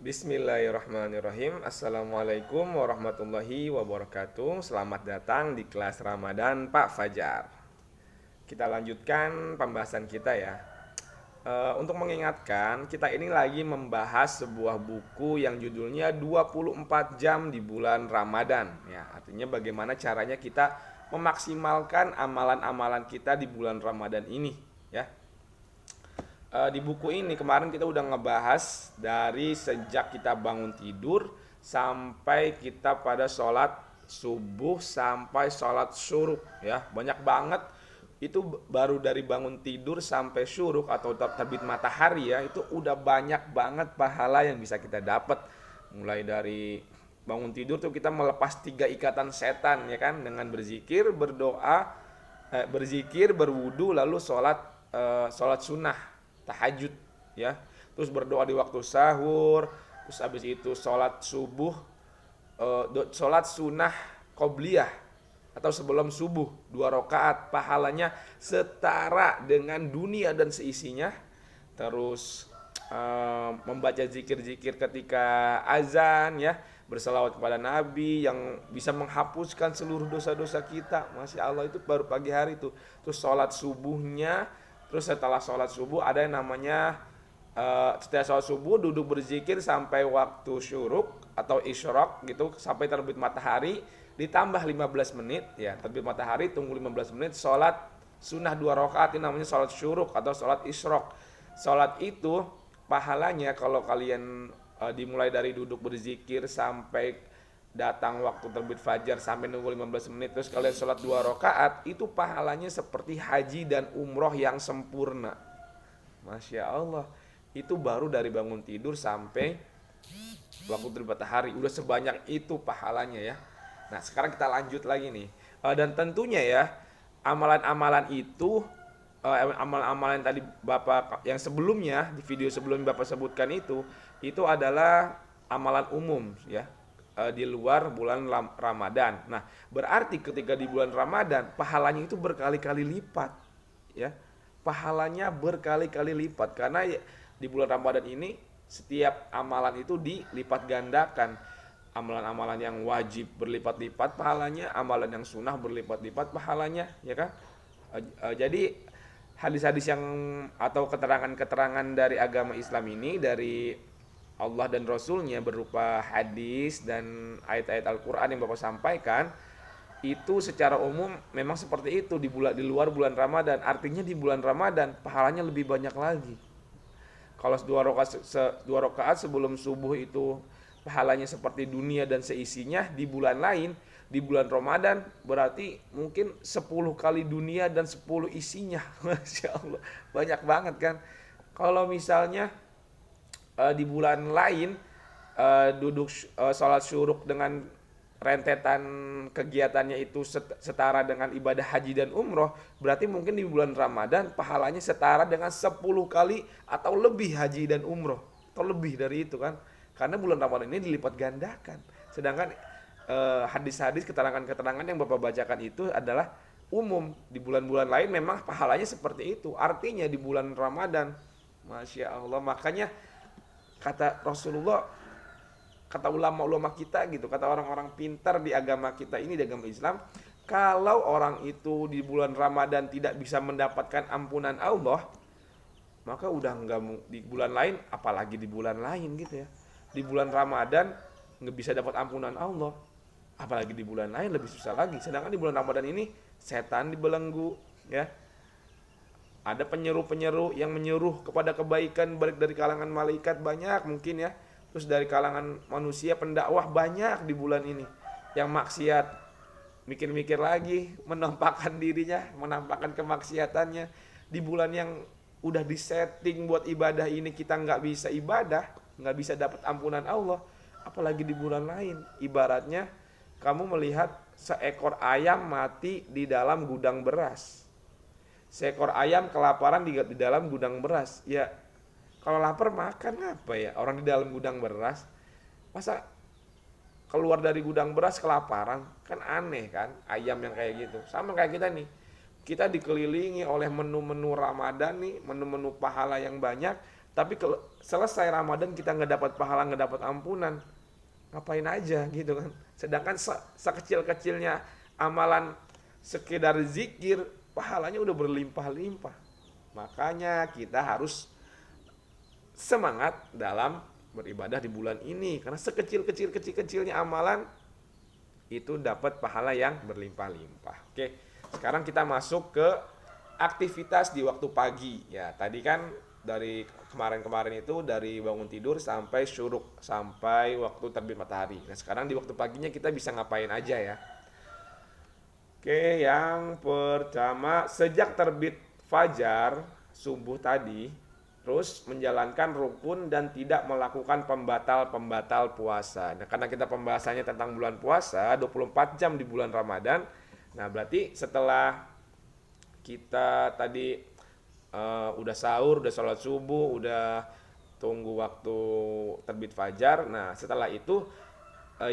Bismillahirrahmanirrahim. Assalamualaikum warahmatullahi wabarakatuh. Selamat datang di kelas Ramadan Pak Fajar. Kita lanjutkan pembahasan kita ya. Untuk mengingatkan, kita ini lagi membahas sebuah buku yang judulnya 24 jam di bulan Ramadan. Ya, artinya bagaimana caranya kita memaksimalkan amalan-amalan kita di bulan Ramadan ini. Ya, di buku ini kemarin kita udah ngebahas dari sejak kita bangun tidur sampai kita pada sholat subuh sampai sholat syuruk ya, banyak banget. Itu baru dari bangun tidur sampai syuruk atau terbit matahari ya, itu udah banyak banget pahala yang bisa kita dapat. Mulai dari bangun tidur tuh kita melepas 3 ikatan setan ya kan, dengan berzikir, berdoa, berzikir, berwudu, lalu sholat sunnah tahajud ya, terus berdoa di waktu sahur, terus habis itu sholat subuh, sholat sunnah qobliyah atau sebelum subuh 2 rakaat, pahalanya setara dengan dunia dan seisinya. Terus membaca zikir-zikir ketika azan ya, berselawat kepada Nabi yang bisa menghapuskan seluruh dosa-dosa kita. Masya Allah, itu baru pagi hari tuh. Terus sholat subuhnya. Terus setelah sholat subuh ada yang namanya setelah sholat subuh duduk berzikir sampai waktu syuruk atau isyraq gitu, sampai terbit matahari, ditambah 15 menit ya, terbit matahari tunggu 15 menit, sholat sunnah 2 rakaat, ini namanya sholat syuruk atau sholat isyraq. Sholat itu pahalanya kalau kalian dimulai dari duduk berzikir sampai datang waktu terbit fajar sampai nunggu 15 menit, terus kalian sholat 2 rakaat, itu pahalanya seperti haji dan umroh yang sempurna. Masya Allah, itu baru dari bangun tidur sampai waktu terbit matahari, udah sebanyak itu pahalanya ya. Nah sekarang kita lanjut lagi nih. Dan tentunya ya, amalan-amalan itu, amalan-amalan tadi Bapak yang sebelumnya, di video sebelumnya Bapak sebutkan itu adalah amalan umum ya, di luar bulan Ramadan. Nah, berarti ketika di bulan Ramadan pahalanya itu berkali-kali lipat ya. Pahalanya berkali-kali lipat karena di bulan Ramadan ini setiap amalan itu dilipat gandakan. Amalan-amalan yang wajib berlipat-lipat pahalanya, amalan yang sunnah berlipat-lipat pahalanya, ya kan? Jadi hadis-hadis yang atau keterangan-keterangan dari agama Islam ini dari Allah dan Rasulnya berupa hadis dan ayat-ayat Al-Quran yang Bapak sampaikan, itu secara umum memang seperti itu di luar bulan Ramadan. Artinya di bulan Ramadan pahalanya lebih banyak lagi. Kalau 2 rakaat sebelum subuh itu pahalanya seperti dunia dan seisinya, di bulan lain, di bulan Ramadan berarti mungkin 10 kali dunia dan 10 isinya. Masya Allah, banyak banget kan. Kalau misalnya di bulan lain duduk sholat syuruk dengan rentetan kegiatannya itu setara dengan ibadah haji dan umroh, berarti mungkin di bulan Ramadan pahalanya setara dengan 10 kali atau lebih haji dan umroh, atau lebih dari itu kan, karena bulan Ramadan ini dilipat gandakan. Sedangkan hadis-hadis, keterangan-keterangan yang Bapak bacakan itu adalah umum. Di bulan-bulan lain memang pahalanya seperti itu, artinya di bulan Ramadan, Masya Allah, makanya kata Rasulullah, kata ulama-ulama kita gitu, kata orang-orang pintar di agama kita ini, di agama Islam, kalau orang itu di bulan Ramadan tidak bisa mendapatkan ampunan Allah, maka udah nggak di bulan lain, apalagi di bulan lain gitu ya. Di bulan Ramadan nggak bisa dapat ampunan Allah, apalagi di bulan lain lebih susah lagi. Sedangkan di bulan Ramadan ini setan dibelenggu ya, ada penyeru-penyeru yang menyuruh kepada kebaikan, baik dari kalangan malaikat banyak mungkin ya, terus dari kalangan manusia pendakwah banyak di bulan ini. Yang maksiat mikir-mikir lagi, menampakkan dirinya, menampakkan kemaksiatannya. Di bulan yang udah disetting buat ibadah ini kita nggak bisa ibadah, nggak bisa dapat ampunan Allah, apalagi di bulan lain. Ibaratnya kamu melihat seekor ayam mati di dalam gudang beras, seekor ayam kelaparan di dalam gudang beras. Ya kalau lapar makan apa ya orang di dalam gudang beras, masa keluar dari gudang beras kelaparan, kan aneh kan ayam yang kayak gitu. Sama kayak kita nih, kita dikelilingi oleh menu-menu Ramadan nih, menu-menu pahala yang banyak, Tapi kalau selesai Ramadan kita nggak dapat pahala, nggak dapat ampunan, ngapain aja gitu kan. Sedangkan sekecil-kecilnya amalan sekedar zikir, pahalanya udah berlimpah-limpah. Makanya kita harus semangat dalam beribadah di bulan ini, karena sekecil-kecilnya amalan itu dapat pahala yang berlimpah-limpah. Oke, sekarang kita masuk ke aktivitas di waktu pagi. Ya, tadi kan dari kemarin-kemarin itu dari bangun tidur sampai syuruk, sampai waktu terbit matahari. Nah, sekarang di waktu paginya kita bisa ngapain aja ya? Oke, yang pertama sejak terbit fajar subuh tadi, terus menjalankan rukun dan tidak melakukan pembatal-pembatal puasa. Nah, karena kita pembahasannya tentang bulan puasa 24 jam di bulan Ramadan. Nah, berarti setelah kita tadi udah sahur, udah sholat subuh, udah tunggu waktu terbit fajar. Nah, setelah itu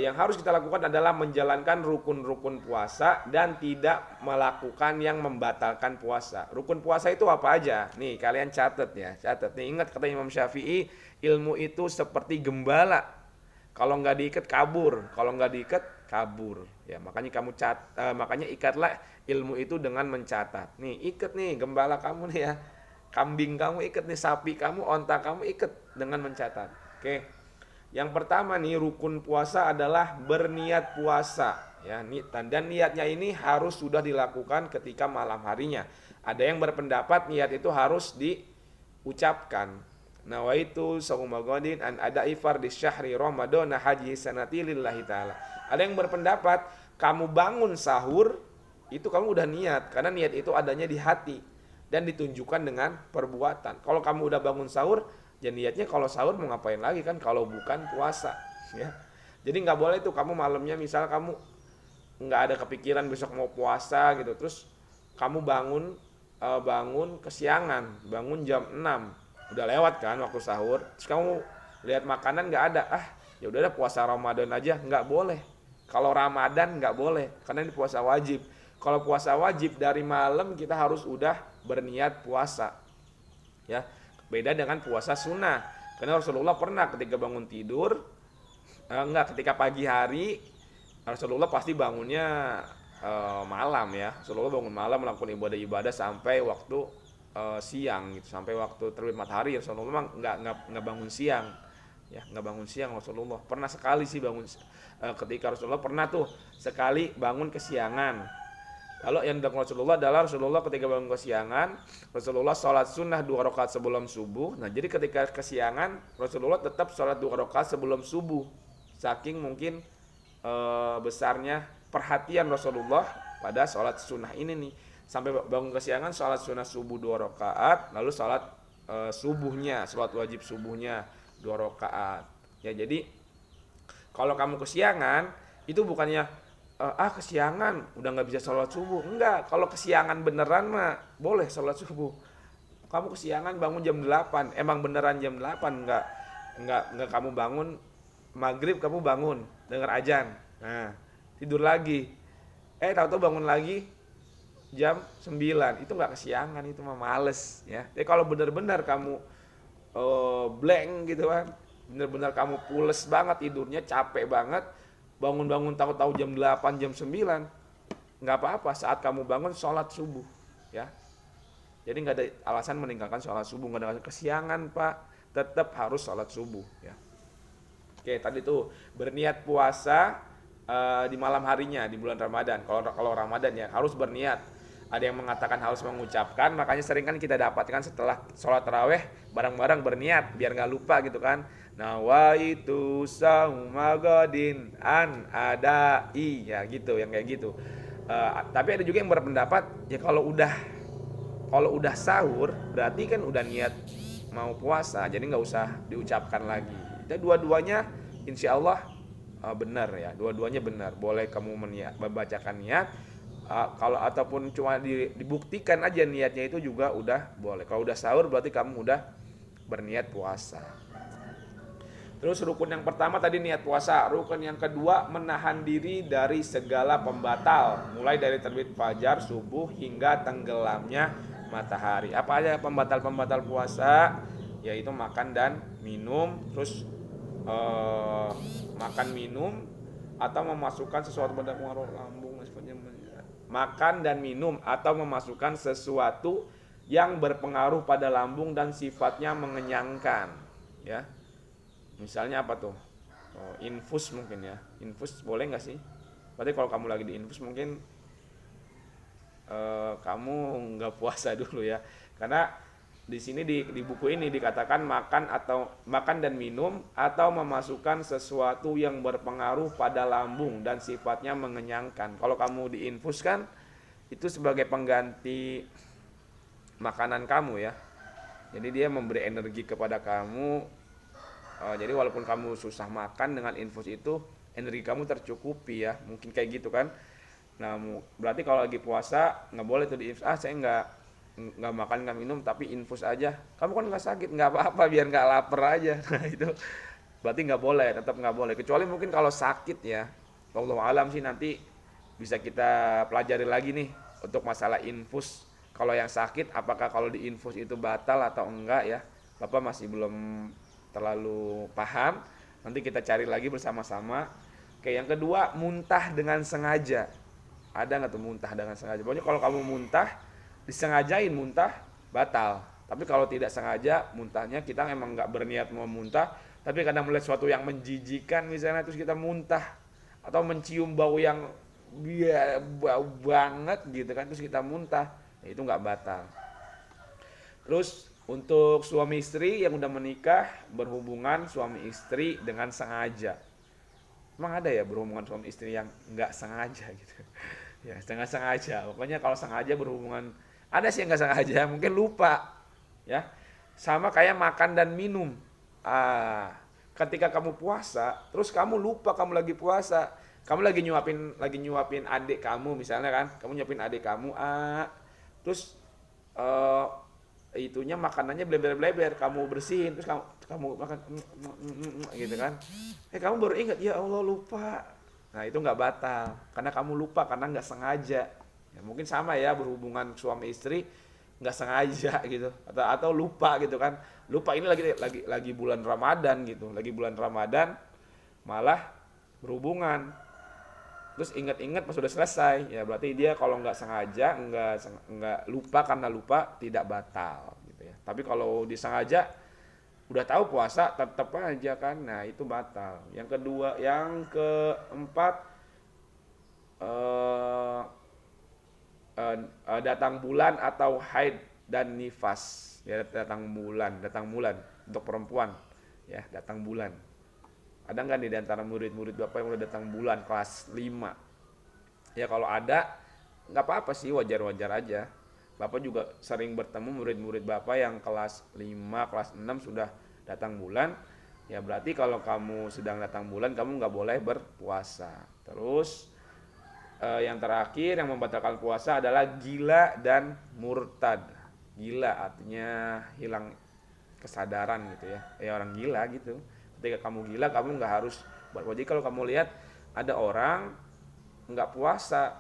yang harus kita lakukan adalah menjalankan rukun-rukun puasa dan tidak melakukan yang membatalkan puasa. Rukun puasa itu apa aja? Nih, kalian catat ya, catat. Nih, ingat kata Imam Syafi'i, ilmu itu seperti gembala. Kalau nggak diikat kabur, kalau nggak diikat kabur. Ya, makanya makanya ikatlah ilmu itu dengan mencatat. Nih, ikat nih gembala kamu nih ya. Kambing kamu ikat nih, sapi kamu, onta kamu ikat dengan mencatat. Oke. Yang pertama nih, rukun puasa adalah berniat puasa ya. Dan niatnya ini harus sudah dilakukan ketika malam harinya. Ada yang berpendapat niat itu harus diucapkan. Nawaitu shauma ghadin an ada'i fardhi syahri ramadhana haji sanati lillahi taala. Ada yang berpendapat kamu bangun sahur itu kamu udah niat, karena niat itu adanya di hati dan ditunjukkan dengan perbuatan. Kalau kamu udah bangun sahur, ya niatnya kalau sahur mau ngapain lagi kan kalau bukan puasa ya. Jadi nggak boleh tuh kamu malamnya misal kamu nggak ada kepikiran besok mau puasa gitu, terus kamu bangun kesiangan, bangun jam 6, udah lewat kan waktu sahur, terus kamu lihat makanan nggak ada, ya udah puasa Ramadan aja, nggak boleh. Kalau Ramadan nggak boleh karena ini puasa wajib. Kalau puasa wajib dari malam kita harus udah berniat puasa ya. Beda dengan puasa sunnah. Karena Rasulullah pernah ketika bangun tidur, ketika pagi hari, Rasulullah pasti bangunnya malam ya. Rasulullah bangun malam melakukan ibadah-ibadah sampai waktu siang gitu, sampai waktu terbit matahari. Rasulullah memang nggak bangun siang, ya nggak bangun siang Rasulullah. Pernah sekali sih bangun, ketika Rasulullah pernah tuh sekali bangun kesiangan. Kalau yang dilakukan Rasulullah adalah Rasulullah ketika bangun kesiangan, Rasulullah sholat sunnah 2 rakaat sebelum subuh. Nah, jadi ketika kesiangan, Rasulullah tetap sholat 2 rakaat sebelum subuh. Saking mungkin besarnya perhatian Rasulullah pada sholat sunnah ini nih. Sampai bangun kesiangan, sholat sunnah subuh 2 rakaat, lalu sholat subuhnya, sholat wajib subuhnya 2 rakaat. Ya, jadi kalau kamu kesiangan, itu bukannya kesiangan udah nggak bisa sholat subuh. Enggak, kalau kesiangan beneran mah boleh sholat subuh. Kamu kesiangan bangun jam 8, emang beneran jam 8, enggak kamu bangun maghrib, kamu bangun dengar azan, nah tidur lagi, tahu-tahu bangun lagi jam 9, itu enggak kesiangan, itu mah males ya. Jadi kalau bener-bener kamu blank gitu kan, bener-bener kamu pules banget tidurnya, capek banget, bangun-bangun tahu-tahu jam 8, jam 9, nggak apa-apa, saat kamu bangun sholat subuh ya. Jadi nggak ada alasan meninggalkan sholat subuh, nggak ada alasan kesiangan pak, tetap harus sholat subuh ya. Oke, tadi tuh berniat puasa di malam harinya di bulan Ramadan. Kalau Ramadan ya harus berniat. Ada yang mengatakan harus mengucapkan, makanya sering kan kita dapatkan setelah sholat taraweh bareng-bareng berniat biar nggak lupa gitu kan. Nawaitu shauma ghadin an ada'i, ya gitu, yang kayak gitu. Tapi ada juga yang berpendapat ya kalau udah sahur berarti kan udah niat mau puasa, jadi nggak usah diucapkan lagi. Jadi dua-duanya insya Allah benar ya, dua-duanya benar. Boleh kamu membacakan niat, kalau ataupun cuma dibuktikan aja niatnya itu juga udah boleh. Kalau udah sahur berarti kamu udah berniat puasa. Terus rukun yang pertama tadi niat puasa. Rukun yang kedua menahan diri dari segala pembatal, mulai dari terbit fajar, subuh hingga tenggelamnya matahari. Apa aja pembatal-pembatal puasa? yaitu makan dan minum, terus eh, makan minum atau memasukkan sesuatu pada pengaruh lambung dan sebagainya. Makan dan minum atau memasukkan sesuatu yang berpengaruh pada lambung dan sifatnya mengenyangkan, ya. Misalnya apa tuh? Oh, infus mungkin ya. Infus boleh nggak sih? Berarti kalau kamu lagi di infus mungkin kamu nggak puasa dulu ya. Karena di sini di buku ini dikatakan makan dan minum atau memasukkan sesuatu yang berpengaruh pada lambung dan sifatnya mengenyangkan. Kalau kamu diinfus kan itu sebagai pengganti makanan kamu ya. Jadi dia memberi energi kepada kamu. Jadi walaupun kamu susah makan, dengan infus itu energi kamu tercukupi ya. Mungkin kayak gitu kan. Nah, berarti kalau lagi puasa nggak boleh tuh diinfus. Saya nggak makan nggak minum tapi infus aja. Kamu kan nggak sakit, nggak apa-apa, biar nggak lapar aja. Nah itu berarti nggak boleh, tetap nggak boleh. Kecuali mungkin kalau sakit ya. Wallahu alam sih, nanti bisa kita pelajari lagi nih untuk masalah infus. Kalau yang sakit, apakah kalau diinfus itu batal atau enggak ya? Bapak masih belum terlalu paham. Nanti kita cari lagi bersama-sama. Oke, yang kedua, muntah dengan sengaja. Ada nggak tuh muntah dengan sengaja? Pokoknya kalau kamu muntah, disengajain muntah, batal. Tapi kalau tidak sengaja muntahnya, kita emang nggak berniat mau muntah, tapi kadang melihat sesuatu yang menjijikan misalnya, terus kita muntah, atau mencium bau yang bau banget gitu kan, terus kita muntah, itu nggak batal. Terus untuk suami istri yang udah menikah, berhubungan suami istri dengan sengaja. Emang ada ya berhubungan suami istri yang nggak sengaja gitu? Ya, setengah sengaja. Pokoknya kalau sengaja berhubungan, ada sih yang nggak sengaja, mungkin lupa. Ya, sama kayak makan dan minum. Ketika kamu puasa, terus kamu lupa kamu lagi puasa, kamu lagi nyuapin adik kamu misalnya kan, kamu nyuapin adik kamu, terus eh, itunya makanannya bleber-bleber, kamu bersihin, terus kamu makan gitu kan, kamu baru ingat, ya Allah lupa. Nah itu nggak batal karena kamu lupa, karena nggak sengaja ya. Mungkin sama ya, berhubungan suami istri nggak sengaja gitu, atau lupa gitu kan, lupa ini lagi bulan Ramadan gitu, lagi bulan Ramadan malah berhubungan, terus ingat-ingat pas sudah selesai, ya berarti dia kalau nggak sengaja, nggak lupa, karena lupa tidak batal gitu ya. Tapi kalau disengaja, udah tahu puasa tetap aja kan, nah itu batal. Yang kedua, yang keempat, eh, datang bulan atau haid dan nifas ya. Datang bulan untuk perempuan ya, datang bulan. Ada nggak nih di antara murid-murid Bapak yang udah datang bulan kelas 5? Ya kalau ada, nggak apa-apa sih, wajar-wajar aja. Bapak juga sering bertemu murid-murid Bapak yang kelas 5, kelas 6 sudah datang bulan. Ya berarti kalau kamu sedang datang bulan, kamu nggak boleh berpuasa. Terus yang terakhir yang membatalkan puasa adalah gila dan murtad. Gila artinya hilang kesadaran gitu ya. Ya orang gila gitu. Ketika kamu gila, kamu nggak harus berpuasa. Jadi kalau kamu lihat ada orang nggak puasa,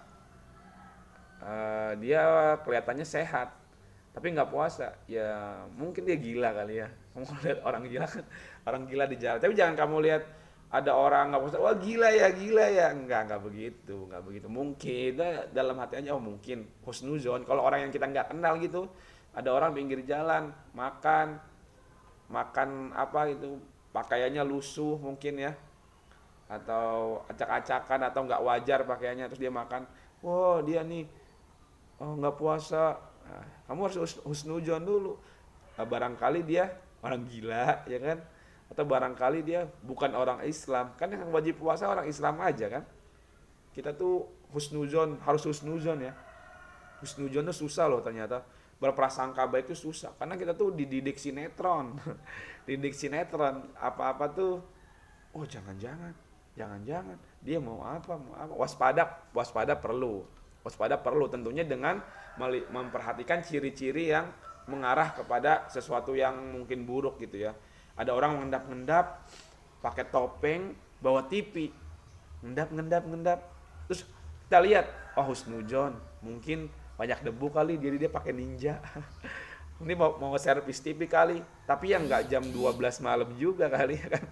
dia kelihatannya sehat tapi nggak puasa, ya mungkin dia gila kali ya. Kamu lihat orang gila kan, orang gila di jalan. Tapi jangan kamu lihat ada orang nggak puasa, wah gila ya, gila ya. Nggak begitu, nggak begitu. Mungkin dalam hati aja, oh mungkin husnuzon. Kalau orang yang kita nggak kenal gitu, ada orang pinggir jalan makan apa itu, pakaiannya lusuh mungkin ya, atau acak-acakan, atau nggak wajar pakaiannya, terus dia makan, wah dia nih nggak puasa. Nah, kamu harus husnujon dulu. Barangkali dia orang gila ya kan, atau barangkali dia bukan orang Islam kan. Yang wajib puasa orang Islam aja kan. Kita tuh harus husnuzon ya. Husnuzon itu susah loh ternyata, berprasangka baik itu susah, karena kita tuh dididik sinetron. Didik sinetron, apa-apa tuh, oh jangan-jangan dia mau apa. Waspada perlu tentunya, dengan memperhatikan ciri-ciri yang mengarah kepada sesuatu yang mungkin buruk gitu ya. Ada orang mengendap-endap pakai topeng, bawa TV, ngendap, terus kita lihat, oh husnujon, mungkin banyak debu kali, dia pakai ninja. Ini mau servis TV kali, tapi yang nggak jam 12 malam juga kali ya kan.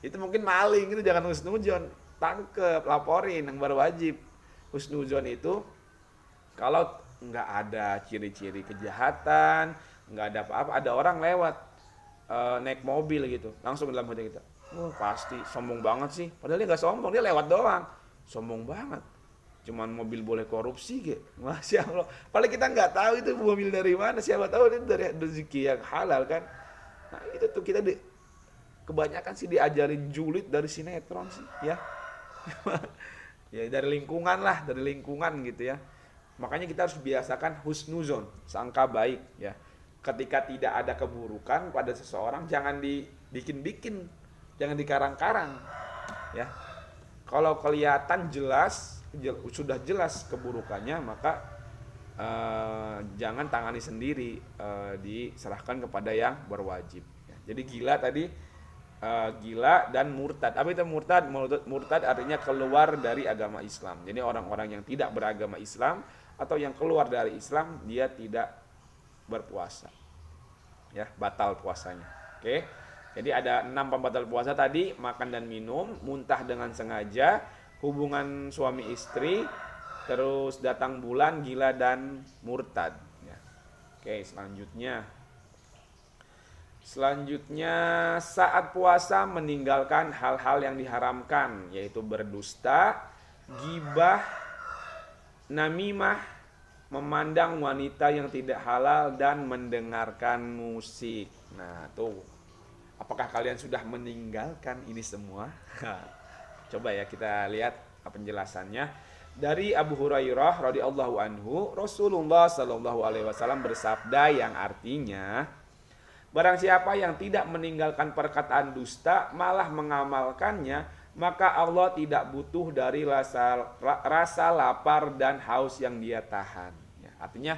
Itu mungkin maling, itu jangan husnudzon. Tangkep, laporin yang berwajib. Husnudzon itu kalau nggak ada ciri-ciri kejahatan, nggak ada apa-apa, ada orang lewat naik mobil gitu, langsung dalam hati kita, wah pasti sombong banget sih. Padahal dia nggak sombong, dia lewat doang. Sombong banget. Cuman mobil boleh korupsi gitu. Masya Allah. Padahal kita nggak tahu itu mobil dari mana. Siapa tahu itu dari rezeki yang halal kan. Nah itu tuh kita kebanyakan sih diajarin julid dari sinetron sih ya. Ya dari lingkungan lah, dari lingkungan gitu ya. Makanya kita harus biasakan husnuzon, sangka baik ya. Ketika tidak ada keburukan pada seseorang, jangan dibikin-bikin, jangan dikarang-karang ya. Kalau kelihatan sudah jelas keburukannya, maka jangan tangani sendiri, diserahkan kepada yang berwajib ya. Jadi gila tadi, gila dan murtad. Apa itu murtad? Murtad artinya keluar dari agama Islam. Jadi orang-orang yang tidak beragama Islam atau yang keluar dari Islam, dia tidak berpuasa ya, batal puasanya. Oke. Jadi ada 6 pembatal puasa tadi: makan dan minum, muntah dengan sengaja, hubungan suami istri, terus datang bulan, gila dan murtad ya. Oke, selanjutnya saat puasa meninggalkan hal-hal yang diharamkan, yaitu berdusta, gibah, namimah, memandang wanita yang tidak halal, dan mendengarkan musik. Nah tuh, apakah kalian sudah meninggalkan ini semua? Coba ya kita lihat penjelasannya. Dari Abu Hurairah radhiyallahu anhu, Rasulullah sallallahu alaihi wasallam bersabda yang artinya, barang siapa yang tidak meninggalkan perkataan dusta malah mengamalkannya, maka Allah tidak butuh dari rasa lapar dan haus yang dia tahan ya. Artinya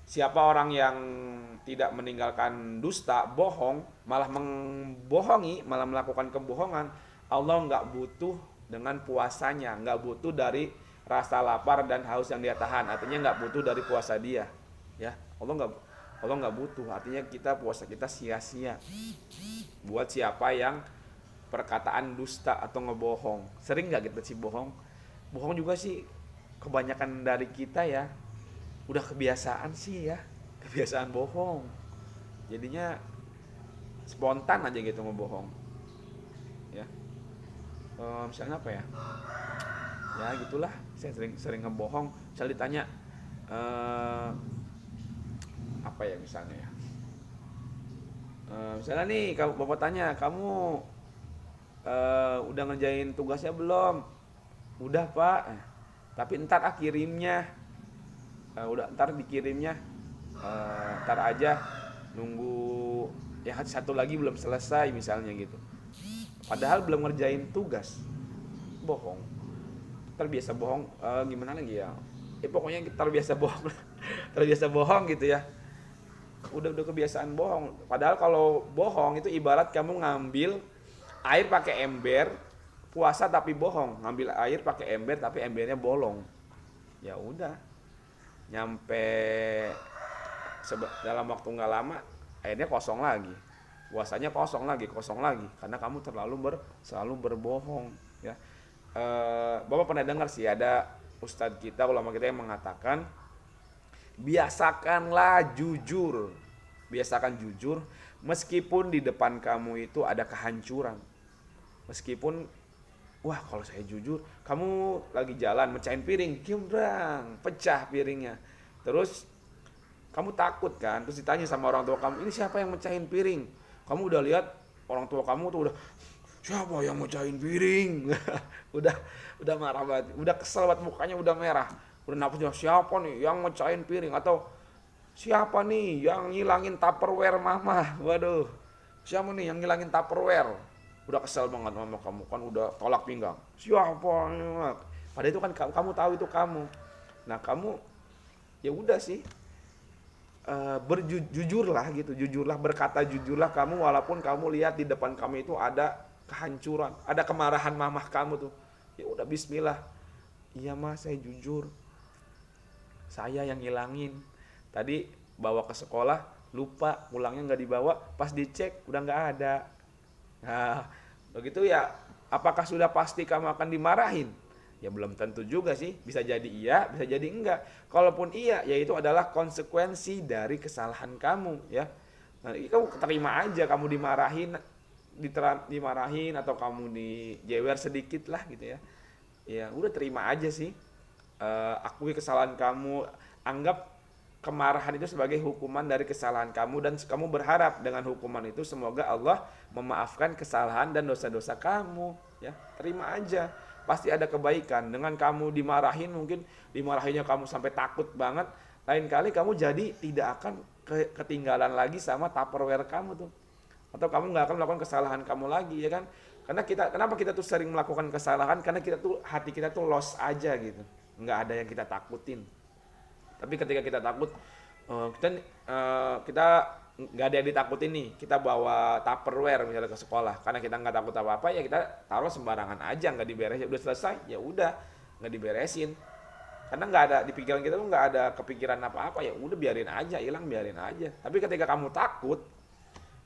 siapa orang yang tidak meninggalkan dusta, bohong, malah membohongi, malah melakukan kebohongan, Allah nggak butuh dengan puasanya, nggak butuh dari rasa lapar dan haus yang dia tahan. Artinya nggak butuh dari puasa dia ya. Allah nggak butuh. Artinya puasa kita sia-sia buat siapa yang perkataan dusta atau ngebohong. Sering nggak kita sih bohong? Bohong juga sih kebanyakan dari kita ya. Udah kebiasaan sih ya, kebiasaan bohong. Jadinya spontan aja gitu ngebohong. Ya, misalnya apa ya? Ya gitulah. Saya sering ngebohong. Misal ditanya apa ya misalnya ya? Misalnya nih, kalau bapak tanya, kamu udah ngerjain tugasnya belum? Udah pak, tapi ntar kirimnya. Udah ntar dikirimnya, ntar aja, nunggu ya satu lagi belum selesai misalnya gitu. Padahal belum ngerjain tugas, bohong. Terbiasa bohong, gimana lagi ya? Pokoknya terbiasa bohong, terbiasa bohong gitu ya. Udah kebiasaan bohong. Padahal kalau bohong itu ibarat kamu ngambil air pakai ember, puasa tapi bohong. Ngambil air pakai ember tapi embernya bolong. Ya udah, nyampe dalam waktu nggak lama airnya kosong lagi, puasanya kosong lagi, karena kamu selalu berbohong ya. Bapak pernah dengar sih ada ustadz kita, ulama kita yang mengatakan, biasakan jujur meskipun di depan kamu itu ada kehancuran. Meskipun, wah kalau saya jujur, kamu lagi jalan mecahin piring, kimbrang, pecah piringnya. Terus kamu takut kan, terus ditanya sama orang tua kamu, ini siapa yang mecahin piring? Kamu udah lihat orang tua kamu tuh udah, siapa yang mecahin piring? udah marah banget, udah kesel banget, mukanya udah merah. Udah nafsu, siapa nih yang mecahin piring? Atau siapa nih yang ngilangin tupperware mama? Waduh, siapa nih yang ngilangin tupperware? Udah kesel banget sama kamu, kan udah tolak pinggang. Siapa? Padahal itu kan kamu tahu itu kamu. Nah kamu ya udah sih, jujurlah gitu, berkata jujurlah kamu, walaupun kamu lihat di depan kamu itu ada kehancuran, ada kemarahan mamah kamu tuh. Ya udah bismillah. Iya mas, saya jujur. Saya yang ngilangin. Tadi bawa ke sekolah lupa, pulangnya nggak dibawa, pas dicek udah nggak ada. Nah, begitu ya, apakah sudah pasti kamu akan dimarahin? Ya belum tentu juga sih, bisa jadi iya, bisa jadi enggak. Kalaupun iya, ya itu adalah konsekuensi dari kesalahan kamu ya. Nah, kamu terima aja, kamu dimarahin, dimarahin atau kamu dijewer sedikit lah gitu ya. Ya udah terima aja sih. Akui kesalahan kamu, anggap kemarahan itu sebagai hukuman dari kesalahan kamu, dan kamu berharap dengan hukuman itu semoga Allah memaafkan kesalahan dan dosa-dosa kamu ya. Terima aja, pasti ada kebaikan. Dengan kamu dimarahin, mungkin dimarahinnya kamu sampai takut banget, lain kali kamu jadi tidak akan ketinggalan lagi sama Tupperware kamu tuh, atau kamu nggak akan melakukan kesalahan kamu lagi ya kan. Karena kenapa kita tuh sering melakukan kesalahan, karena kita tuh hati kita tuh lost aja gitu, nggak ada yang kita takutin. Tapi ketika kita takut, kita nggak ada yang ditakutin nih, kita bawa Tupperware misalnya ke sekolah, karena kita nggak takut apa apa ya kita taruh sembarangan aja, nggak diberesin, udah selesai ya udah nggak diberesin, karena nggak ada di pikiran kita tuh, nggak ada kepikiran apa apa, ya udah biarin aja hilang, biarin aja. Tapi ketika kamu takut,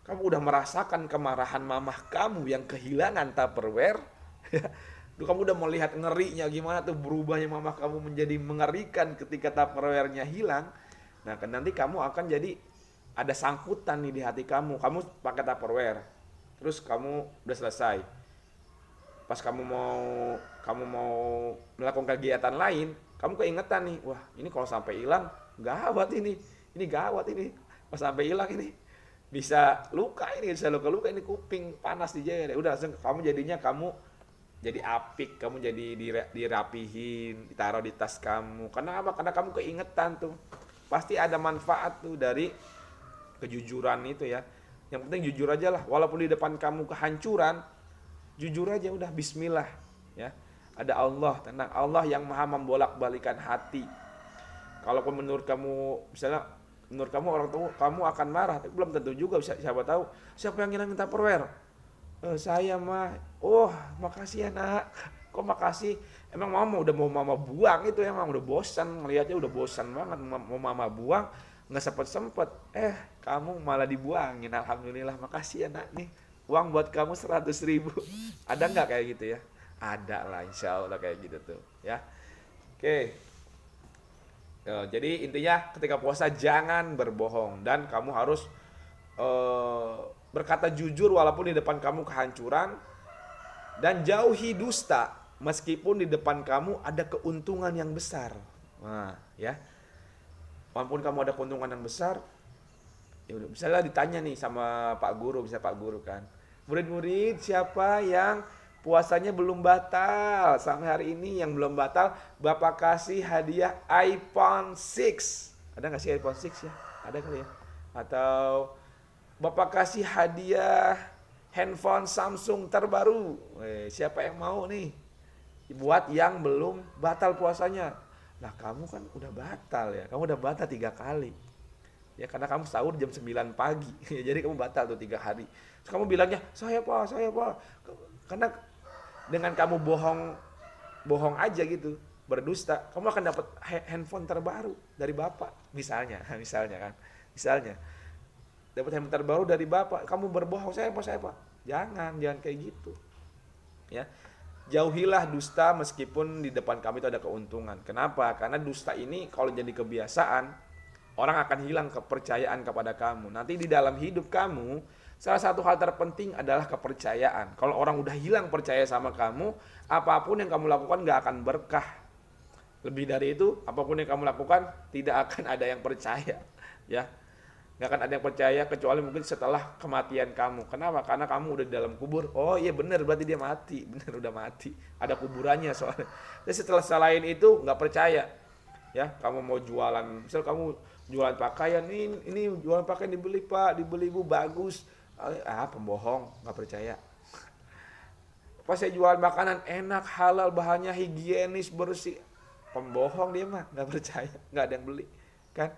kamu udah merasakan kemarahan mamah kamu yang kehilangan Tupperware. Tuh kamu udah melihat ngerinya gimana tuh berubahnya mamah kamu menjadi mengerikan ketika Tupperware-nya hilang. Nah, kan nanti kamu akan jadi ada sangkutan nih di hati kamu. Kamu pakai Tupperware, terus kamu udah selesai. Pas kamu mau melakukan kegiatan lain, kamu keingetan nih, wah ini kalau sampai hilang gawat ini gawat ini. Pas sampai hilang ini bisa luka ini kuping panas di jari. Udah kamu jadinya kamu jadi apik, kamu jadi dirapihin, ditaruh di tas kamu. Karena apa? Karena kamu keingetan tuh. Pasti ada manfaat tuh dari kejujuran itu ya. Yang penting jujur aja lah, walaupun di depan kamu kehancuran, jujur aja udah, bismillah ya. Ada Allah, tenang, Allah yang maha membolak-balikan hati. Kalaupun menurut kamu, misalnya menurut kamu orang tua kamu akan marah, tapi belum tentu juga, siapa tahu siapa yang ngilangin Tupperware. Saya mah, oh makasih ya nak, kok makasih, emang mama mau mama buang itu, emang udah bosan ngelihatnya, udah bosan banget mau mama buang, nggak sempet kamu malah dibuangin. Alhamdulillah, makasih ya nak, nih uang buat kamu 100.000. Ada nggak kayak gitu ya? Ada lah, insya Allah kayak gitu tuh ya. Oke. Jadi intinya ketika puasa jangan berbohong, dan kamu harus berkata jujur walaupun di depan kamu kehancuran, dan jauhi dusta meskipun di depan kamu ada keuntungan yang besar. Nah, ya. Walaupun kamu ada keuntungan yang besar, ya udah, misalnya ditanya nih sama Pak Guru, bisa Pak Guru kan, murid-murid siapa yang puasanya belum batal sampai hari ini? Yang belum batal, Bapak kasih hadiah iPhone 6. Ada nggak sih iPhone 6 ya? Ada kali ya? Atau Bapak kasih hadiah handphone Samsung terbaru. Siapa yang mau nih? Buat yang belum batal puasanya. Nah, kamu kan udah batal ya. Kamu udah batal 3 kali. Ya karena kamu sahur jam 9 pagi. Jadi kamu batal tuh 3 hari. Terus kamu bilangnya, saya pak. Karena dengan kamu bohong aja gitu, berdusta, kamu akan dapat handphone terbaru dari bapak. Misalnya kan. Misalnya dapat handphone terbaru dari bapak, kamu berbohong, saya pak. Jangan kayak gitu. Ya. Jauhilah dusta meskipun di depan kamu itu ada keuntungan. Kenapa? Karena dusta ini kalau jadi kebiasaan, orang akan hilang kepercayaan kepada kamu. Nanti di dalam hidup kamu, salah satu hal terpenting adalah kepercayaan. Kalau orang udah hilang percaya sama kamu, apapun yang kamu lakukan gak akan berkah. Lebih dari itu, apapun yang kamu lakukan tidak akan ada yang percaya. Ya, gak akan ada yang percaya kecuali mungkin setelah kematian kamu. Kenapa? Karena kamu udah di dalam kubur. Oh iya bener, berarti dia mati. Bener, udah mati. Ada kuburannya soalnya. Jadi setelah selain itu gak percaya. Ya, kamu mau jualan, misal kamu jualan pakaian, ini jualan pakaian, dibeli pak, dibeli bu, bagus. Pembohong, gak percaya. Pas saya jualan makanan enak, halal, bahannya higienis, bersih, pembohong dia mah, gak percaya, gak ada yang beli kan.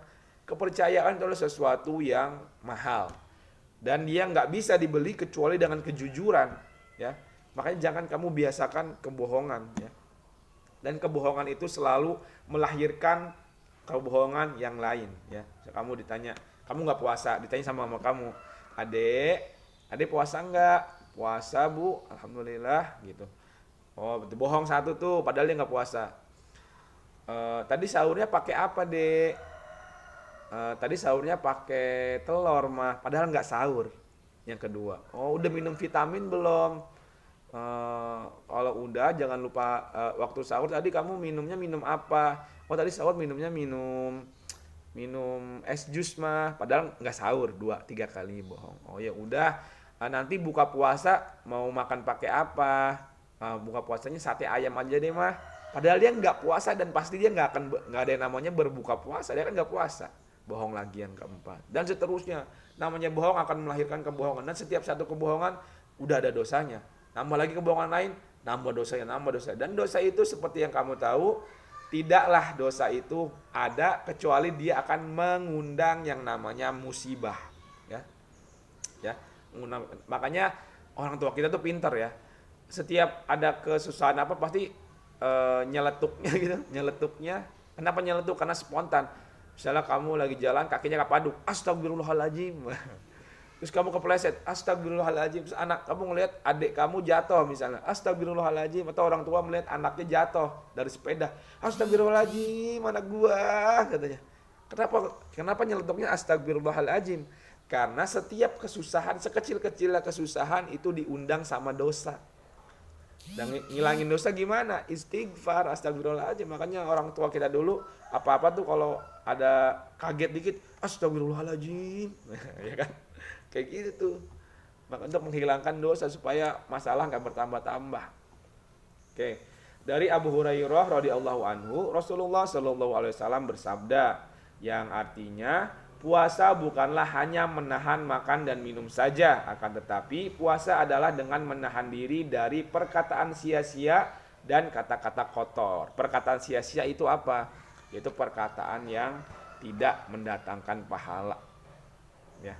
Kepercayaan itu adalah sesuatu yang mahal, dan dia nggak bisa dibeli kecuali dengan kejujuran ya. Makanya jangan kamu biasakan kebohongan ya. Dan kebohongan itu selalu melahirkan kebohongan yang lain ya. Kamu ditanya, kamu nggak puasa, ditanya sama mama kamu, adek, adek puasa nggak? Puasa bu, alhamdulillah gitu. Oh betul, bohong satu tuh, padahal dia nggak puasa. Tadi sahurnya pakai apa dek? Tadi sahurnya pakai telur mah, padahal nggak sahur. Yang kedua, oh udah minum vitamin belum? Kalau udah jangan lupa waktu sahur tadi kamu minumnya minum apa? Oh tadi sahur minumnya minum minum es jus mah, padahal nggak sahur, dua tiga kali bohong. Oh ya udah, nanti buka puasa mau makan pakai apa? Buka puasanya sate ayam aja deh mah. Padahal dia nggak puasa dan pasti dia nggak ada yang namanya berbuka puasa, dia kan nggak puasa. Bohong lagi yang keempat dan seterusnya. Namanya bohong akan melahirkan kebohongan dan setiap satu kebohongan udah ada dosanya. Nambah lagi kebohongan lain, nambah dosanya, nambah dosa. Dan dosa itu seperti yang kamu tahu, tidaklah dosa itu ada kecuali dia akan mengundang yang namanya musibah, ya. Ya. Makanya orang tua kita tuh pintar ya. Setiap ada kesusahan apa pasti nyeletuknya gitu, nyeletuknya. Kenapa nyeletuk? Karena spontan. Misalnya kamu lagi jalan kakinya kepaduk, astagfirullahaladzim. Terus kamu kepleset, astagfirullahaladzim. Terus anak kamu ngelihat adik kamu jatuh misalnya, astagfirullahaladzim. Atau orang tua melihat anaknya jatuh dari sepeda, astagfirullahaladzim anak gua katanya. Kenapa nyeletuknya astagfirullahaladzim? Karena setiap kesusahan, sekecil-kecilnya kesusahan itu diundang sama dosa. Dan ngilangin dosa gimana? Istighfar, astagfirullahaladzim. Makanya orang tua kita dulu apa-apa tuh kalau ada kaget dikit, astagfirullahaladzim. Ya kan? Kayak gitu tuh. Maka untuk menghilangkan dosa supaya masalah nggak bertambah-tambah. Oke. Dari Abu Hurairah radhiyallahu anhu, Rasulullah shallallahu alaihi wasallam bersabda yang artinya puasa bukanlah hanya menahan makan dan minum saja, akan tetapi puasa adalah dengan menahan diri dari perkataan sia-sia dan kata-kata kotor. Perkataan sia-sia itu apa? Yaitu perkataan yang tidak mendatangkan pahala. Ya.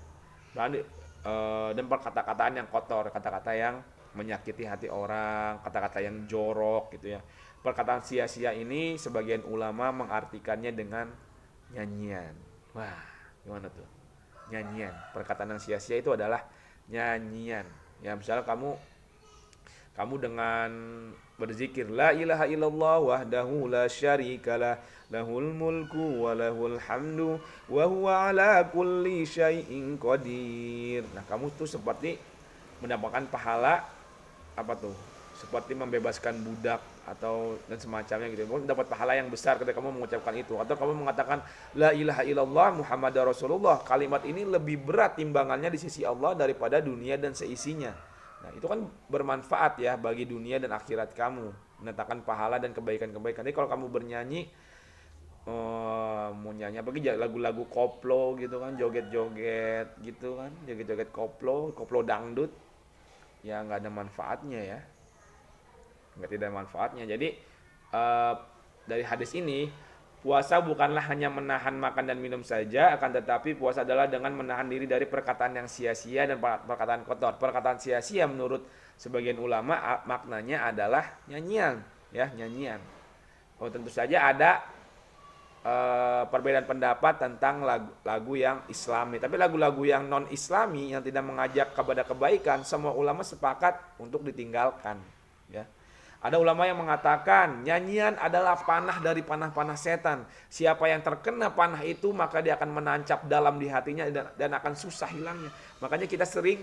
Dan perkataan yang kotor, kata-kata yang menyakiti hati orang, kata-kata yang jorok gitu ya. Perkataan sia-sia ini sebagian ulama mengartikannya dengan nyanyian. Wah, gimana tuh? Nyanyian. Perkataan yang sia-sia itu adalah nyanyian. Ya, misalnya kamu dengan berzikir la ilaha illallah wahdahu la syarikalah lahul mulku wa lahul hamdu wa huwa ala kulli syai'in qadir. Nah, kamu tuh seperti mendapatkan pahala apa tuh? Seperti membebaskan budak atau dan semacamnya gitu. Kamu dapat pahala yang besar ketika kamu mengucapkan itu. Atau kamu mengatakan la ilaha illallah Muhammadar Rasulullah. Kalimat ini lebih berat timbangannya di sisi Allah daripada dunia dan seisinya. Nah, itu kan bermanfaat ya bagi dunia dan akhirat kamu. Mendatangkan pahala dan kebaikan-kebaikan. Jadi kalau kamu bernyanyi mau nyanyi apa gitu lagu-lagu koplo gitu kan, joget-joget gitu kan, joget-joget koplo dangdut, ya nggak ada manfaatnya ya, nggak tidak manfaatnya. Jadi dari hadis ini puasa bukanlah hanya menahan makan dan minum saja, akan tetapi puasa adalah dengan menahan diri dari perkataan yang sia-sia dan perkataan kotor. Perkataan sia-sia menurut sebagian ulama maknanya adalah nyanyian, ya nyanyian. Oh tentu saja ada perbedaan pendapat tentang lagu yang islami. Tapi lagu-lagu yang non islami yang tidak mengajak kepada kebaikan, semua ulama sepakat untuk ditinggalkan ya. Ada ulama yang mengatakan nyanyian adalah panah dari panah-panah setan. Siapa yang terkena panah itu maka dia akan menancap dalam di hatinya dan akan susah hilangnya. Makanya kita sering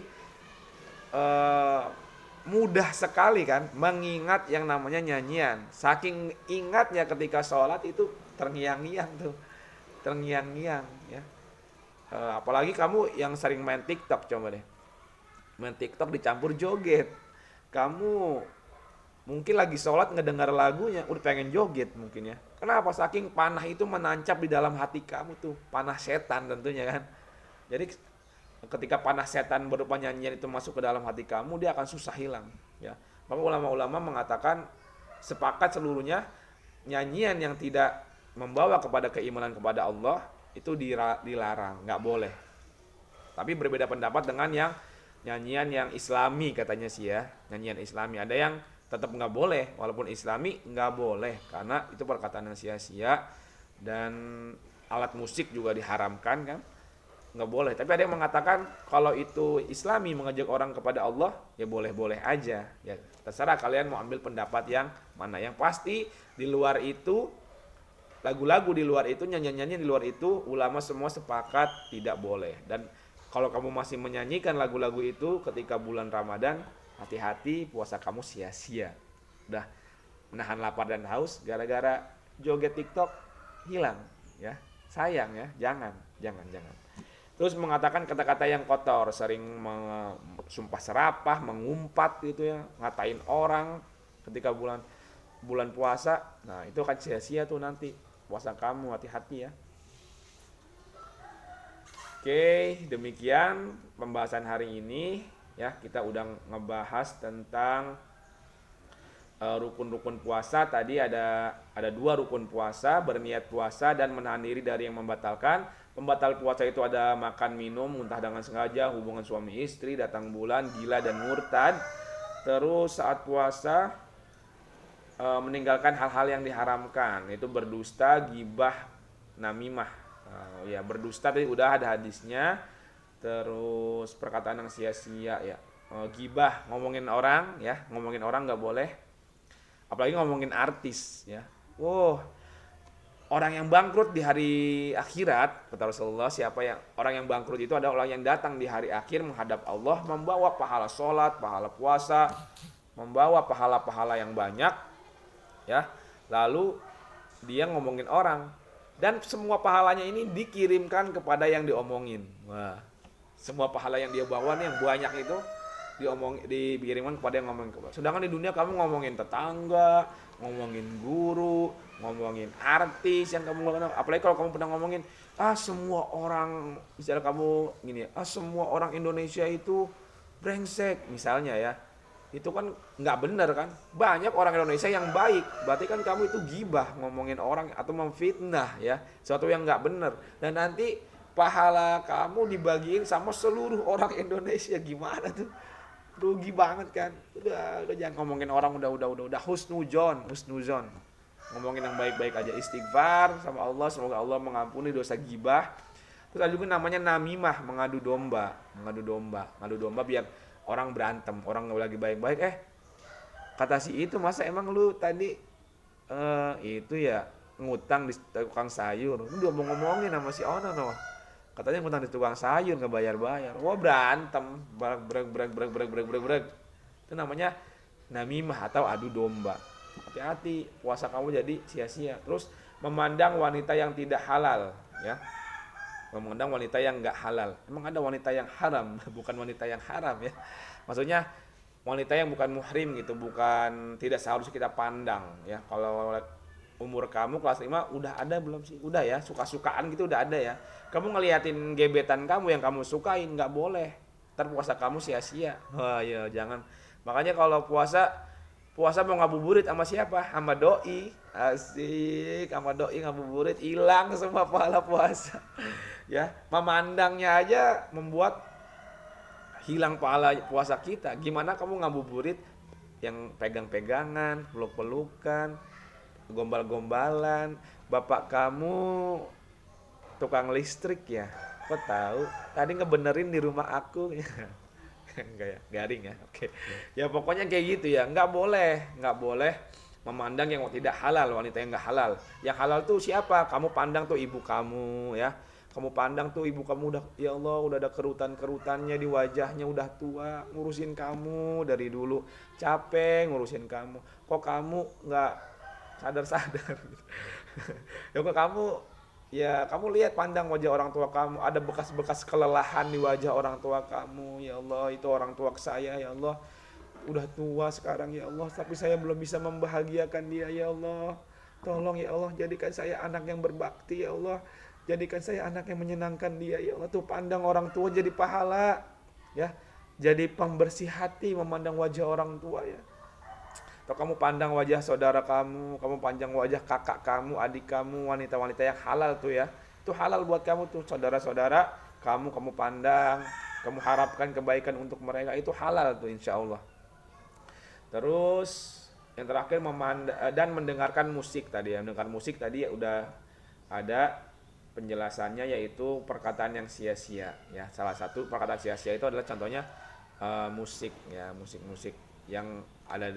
mudah sekali kan mengingat yang namanya nyanyian. Saking ingatnya ketika sholat itu terngiang-ngiang tuh, terngiang-ngiang ya. Apalagi kamu yang sering main TikTok, coba deh main TikTok dicampur joget. Kamu mungkin lagi sholat ngedengar lagunya udah pengen joget mungkin ya. Kenapa? Saking panah itu menancap di dalam hati kamu tuh, panah setan tentunya kan. Jadi ketika panah setan berupa nyanyian itu masuk ke dalam hati kamu, dia akan susah hilang ya. Maka ulama-ulama mengatakan sepakat seluruhnya nyanyian yang tidak membawa kepada keimanan kepada Allah itu dilarang, nggak boleh. Tapi berbeda pendapat dengan yang nyanyian yang islami katanya sih ya, nyanyian islami. Ada yang tetap nggak boleh, walaupun islami nggak boleh karena itu perkataan yang sia-sia dan alat musik juga diharamkan kan. nggak boleh. Tapi ada yang mengatakan kalau itu Islami mengajak orang kepada Allah, ya boleh-boleh aja. Ya terserah kalian mau ambil pendapat yang mana. Yang pasti di luar itu, lagu-lagu di luar itu, nyanyian-nyanyian di luar itu, ulama semua sepakat tidak boleh. Dan kalau kamu masih menyanyikan lagu-lagu itu ketika bulan Ramadan, hati-hati, puasa kamu sia-sia. Udah menahan lapar dan haus gara-gara joget TikTok hilang, ya. Sayang ya, jangan. Terus mengatakan kata-kata yang kotor, sering sumpah serapah, mengumpat gitu ya, ngatain orang ketika bulan bulan puasa. Nah, itu akan sia-sia tuh nanti puasa kamu, hati-hati ya. Oke, demikian pembahasan hari ini ya. Kita udah ngebahas tentang rukun-rukun puasa. Tadi ada dua rukun puasa: berniat puasa dan menahan diri dari yang membatalkan. Pembatal puasa itu ada makan minum, muntah dengan sengaja, hubungan suami istri, datang bulan, gila dan murtad. Terus saat puasa meninggalkan hal-hal yang diharamkan, yaitu berdusta, gibah, namimah. Ya berdusta tadi udah ada hadisnya. Terus perkataan yang sia-sia ya. Gibah, ngomongin orang ya, ngomongin orang nggak boleh. Apalagi ngomongin artis ya. Orang yang bangkrut di hari akhirat, kata Rasulullah, orang yang bangkrut itu adalah orang yang datang di hari akhir menghadap Allah membawa pahala sholat, pahala puasa, membawa pahala-pahala yang banyak ya. Lalu dia ngomongin orang dan semua pahalanya ini dikirimkan kepada yang diomongin. Wah, semua pahala yang dia bawa nih yang banyak itu dikirimkan kepada yang ngomongin. Sedangkan di dunia kamu ngomongin tetangga, ngomongin guru, ngomongin artis yang kamu kenal. Apalagi kalau kamu pernah ngomongin semua orang, misalnya kamu gini, semua orang Indonesia itu brengsek misalnya ya. Itu kan nggak benar kan. Banyak orang Indonesia yang baik, berarti kan kamu itu gibah, ngomongin orang atau memfitnah ya, sesuatu yang nggak benar. Dan nanti pahala kamu dibagiin sama seluruh orang Indonesia. Gimana tuh? Rugi banget kan. Udah jangan ngomongin orang, udah husnuzon. Ngomongin yang baik-baik aja, istighfar sama Allah, semoga Allah mengampuni dosa gibah. Terus ada juga namanya namimah, mengadu domba biar orang berantem, orang lagi baik-baik, kata si itu, masa emang lu tadi itu ya ngutang di tukang sayur, lu udah mau ngomongin sama si Ono no, katanya ngutang di tukang sayur nggak bayar-bayar, wah berantem, brek, itu namanya namimah atau adu domba. Hati-hati, puasa kamu jadi sia-sia. Terus memandang wanita yang tidak halal ya, memandang wanita yang nggak halal. Emang ada wanita yang haram, bukan wanita yang haram ya. Maksudnya wanita yang bukan muhrim gitu, bukan, tidak seharusnya kita pandang ya. Kalau umur kamu kelas 5 udah ada belum sih? Udah ya, suka-sukaan gitu udah ada ya. Kamu ngeliatin gebetan kamu yang kamu sukain, nggak boleh. Ntar puasa kamu sia-sia. Wah ya jangan. Makanya kalau puasa mau ngabuburit sama siapa? Sama doi. Asik, sama doi ngabuburit, hilang semua pahala puasa. Ya, memandangnya aja membuat hilang pahala puasa kita. Gimana kamu ngabuburit yang pegang-pegangan, peluk-pelukan, gombal-gombalan, bapak kamu tukang listrik ya? Kok tahu? Tadi ngebenerin di rumah aku. Enggak ya, garing ya. Oke. Ya pokoknya kayak gitu ya. Nggak boleh memandang yang tidak halal, wanita yang nggak halal. Yang halal tuh siapa? Kamu pandang tuh ibu kamu ya. Kamu pandang tuh ibu kamu udah, ya Allah, udah ada kerutan-kerutannya di wajahnya, udah tua, ngurusin kamu dari dulu, capek ngurusin kamu. Kok kamu nggak sadar-sadar? Ya kok kamu, ya kamu lihat, pandang wajah orang tua kamu, ada bekas-bekas kelelahan di wajah orang tua kamu. Ya Allah, itu orang tua saya, ya Allah, udah tua sekarang ya Allah, tapi saya belum bisa membahagiakan dia. Ya Allah, tolong ya Allah, jadikan saya anak yang berbakti ya Allah, jadikan saya anak yang menyenangkan dia ya Allah. Tuh pandang orang tua jadi pahala ya, jadi pembersih hati memandang wajah orang tua ya. Atau kamu pandang wajah saudara kamu pandang wajah kakak kamu, adik kamu, wanita-wanita yang halal tuh ya, itu halal buat kamu tuh, saudara-saudara kamu pandang, kamu harapkan kebaikan untuk mereka, itu halal tuh insya Allah. Terus yang terakhir dan mendengarkan musik tadi ya, mendengarkan musik tadi ya udah ada. penjelasannya yaitu perkataan yang sia-sia ya. Salah satu perkataan sia-sia itu adalah contohnya musik ya, musik-musik yang ada